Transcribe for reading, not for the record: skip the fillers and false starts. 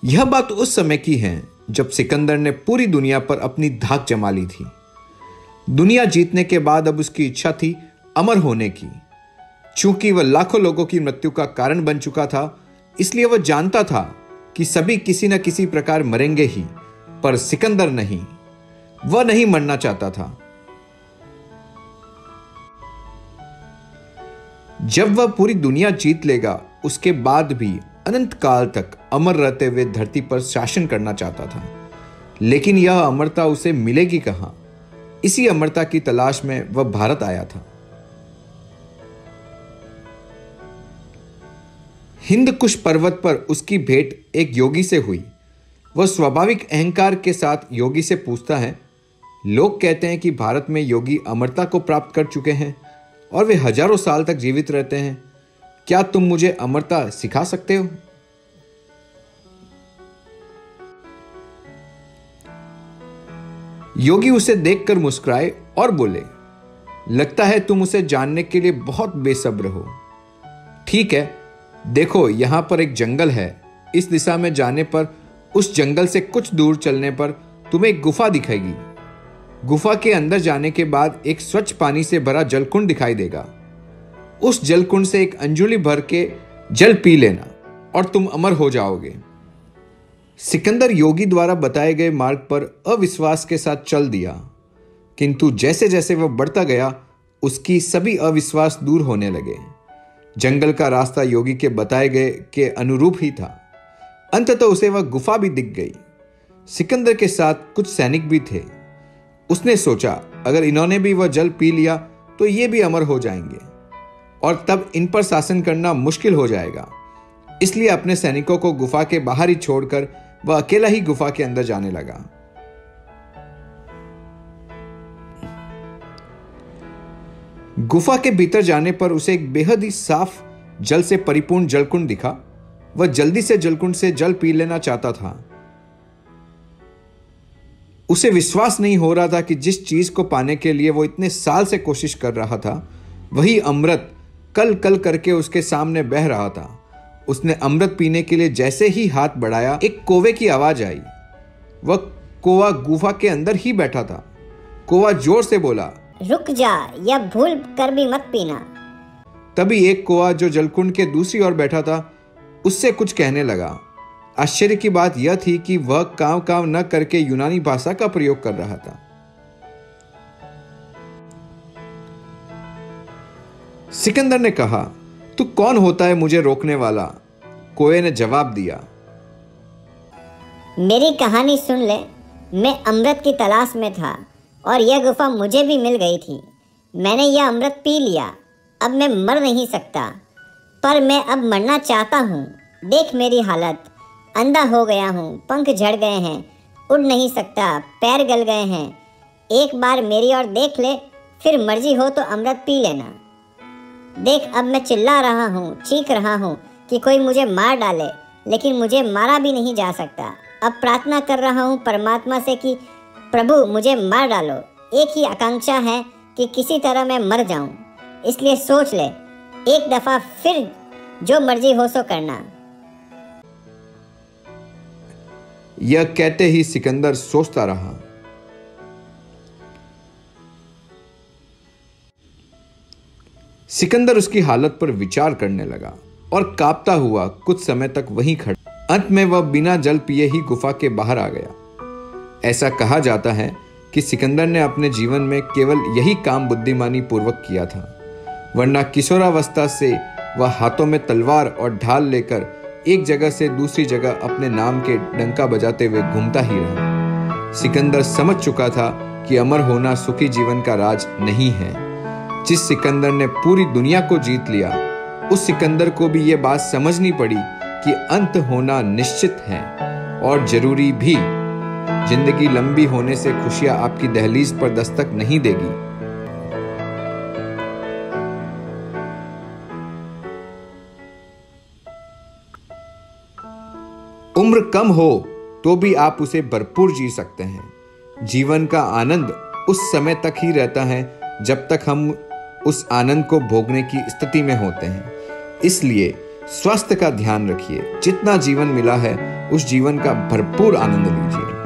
यह बात उस समय की है जब सिकंदर ने पूरी दुनिया पर अपनी धाक जमा ली थी। दुनिया जीतने के बाद अब उसकी इच्छा थी अमर होने की। चूंकि वह लाखों लोगों की मृत्यु का कारण बन चुका था, इसलिए वह जानता था कि सभी किसी न किसी प्रकार मरेंगे ही, पर सिकंदर नहीं। वह नहीं मरना चाहता था। जब वह पूरी दुनिया जीत लेगा, उसके बाद भी अनंत काल तक अमर रहते हुए धरती पर शासन करना चाहता था। लेकिन यह अमरता उसे मिलेगी कहां? इसी अमरता की तलाश में वह भारत आया था। हिंद कुश पर्वत पर उसकी भेंट एक योगी से हुई। वह स्वाभाविक अहंकार के साथ योगी से पूछता है, लोग कहते हैं कि भारत में योगी अमरता को प्राप्त कर चुके हैं और वे हजारों साल तक जीवित रहते हैं। क्या तुम मुझे अमरता सिखा सकते हो? योगी उसे देखकर मुस्कुराए और बोले, लगता है तुम उसे जानने के लिए बहुत बेसब्र हो। ठीक है, देखो यहां पर एक जंगल है। इस दिशा में जाने पर उस जंगल से कुछ दूर चलने पर तुम्हें एक गुफा दिखेगी। गुफा के अंदर जाने के बाद एक स्वच्छ पानी से भरा जलकुंड दिखाई देगा। उस जलकुंड से एक अंजुली भर के जल पी लेना और तुम अमर हो जाओगे। सिकंदर योगी द्वारा बताए गए मार्ग पर अविश्वास के साथ चल दिया, किंतु जैसे जैसे वह बढ़ता गया, उसकी सभी अविश्वास दूर होने लगे। जंगल का रास्ता योगी के बताए गए के अनुरूप ही था। अंततः उसे वह गुफा भी दिख गई। सिकंदर के साथ कुछ सैनिक भी थे। उसने सोचा, अगर इन्होंने भी वह जल पी लिया तो ये भी अमर हो जाएंगे और तब इन पर शासन करना मुश्किल हो जाएगा। इसलिए अपने सैनिकों को गुफा के बाहर ही छोड़कर वह अकेला ही गुफा के अंदर जाने लगा। गुफा के भीतर जाने पर उसे एक बेहद ही साफ जल से परिपूर्ण जलकुंड दिखा। वह जल्दी से जलकुंड से जल पी लेना चाहता था। उसे विश्वास नहीं हो रहा था कि जिस चीज को पाने के लिए वो इतने साल से कोशिश कर रहा था, वही अमृत कल कल करके उसके सामने बह रहा था। उसने अमृत पीने के लिए जैसे ही हाथ बढ़ाया, एक कौवे की आवाज आई। वह कौवा गुफा के अंदर ही बैठा था। कौवा जोर से बोला, रुक जा, यह भूल कर भी मत पीना। तभी एक कौवा जो जलकुंड के दूसरी ओर बैठा था, उससे कुछ कहने लगा। आश्चर्य की बात यह थी कि वह काव काव न करके यूनानी भाषा का प्रयोग कर रहा था। सिकंदर ने कहा, तू कौन होता है मुझे रोकने वाला? कौवे ने जवाब दिया, मेरी कहानी सुन ले। मैं अमृत की तलाश में था और यह गुफा मुझे भी मिल गई थी। मैंने यह अमृत पी लिया। अब मैं मर नहीं सकता, पर मैं अब मरना चाहता हूँ। देख मेरी हालत, अंधा हो गया हूँ, पंख झड़ गए हैं, उड़ नहीं सकता, पैर गल गए हैं। एक बार मेरी ओर देख ले, फिर मर्जी हो तो अमृत पी लेना। देख अब मैं चिल्ला रहा हूँ, चीख रहा हूँ कि कोई मुझे मार डाले, लेकिन मुझे मारा भी नहीं जा सकता। अब प्रार्थना कर रहा हूँ परमात्मा से कि प्रभु मुझे मार डालो। एक ही आकांक्षा है कि किसी तरह मैं मर जाऊं। इसलिए सोच ले, एक दफा, फिर जो मर्जी हो सो करना। यह कहते ही सिकंदर सोचता रहा। सिकंदर उसकी हालत पर विचार करने लगा और कांपता हुआ कुछ समय तक वहीं खड़ा। अंत में वह बिना जल पिए ही गुफा के बाहर आ गया। ऐसा कहा जाता है कि सिकंदर ने अपने जीवन में केवल यही काम बुद्धिमानी पूर्वक किया था, वरना किशोरावस्था से वह हाथों में तलवार और ढाल लेकर एक जगह से दूसरी जगह अपने नाम के डंका बजाते हुए घूमता ही रहा। सिकंदर समझ चुका था कि अमर होना सुखी जीवन का राज नहीं है। जिस सिकंदर ने पूरी दुनिया को जीत लिया, उस सिकंदर को भी यह बात समझनी पड़ी कि अंत होना निश्चित है और जरूरी भी। जिंदगी लंबी होने से खुशियां आपकी दहलीज पर दस्तक नहीं देगी। उम्र कम हो तो भी आप उसे भरपूर जी सकते हैं। जीवन का आनंद उस समय तक ही रहता है जब तक हम उस आनंद को भोगने की स्थिति में होते हैं। इसलिए स्वास्थ्य का ध्यान रखिए। जितना जीवन मिला है उस जीवन का भरपूर आनंद लीजिए।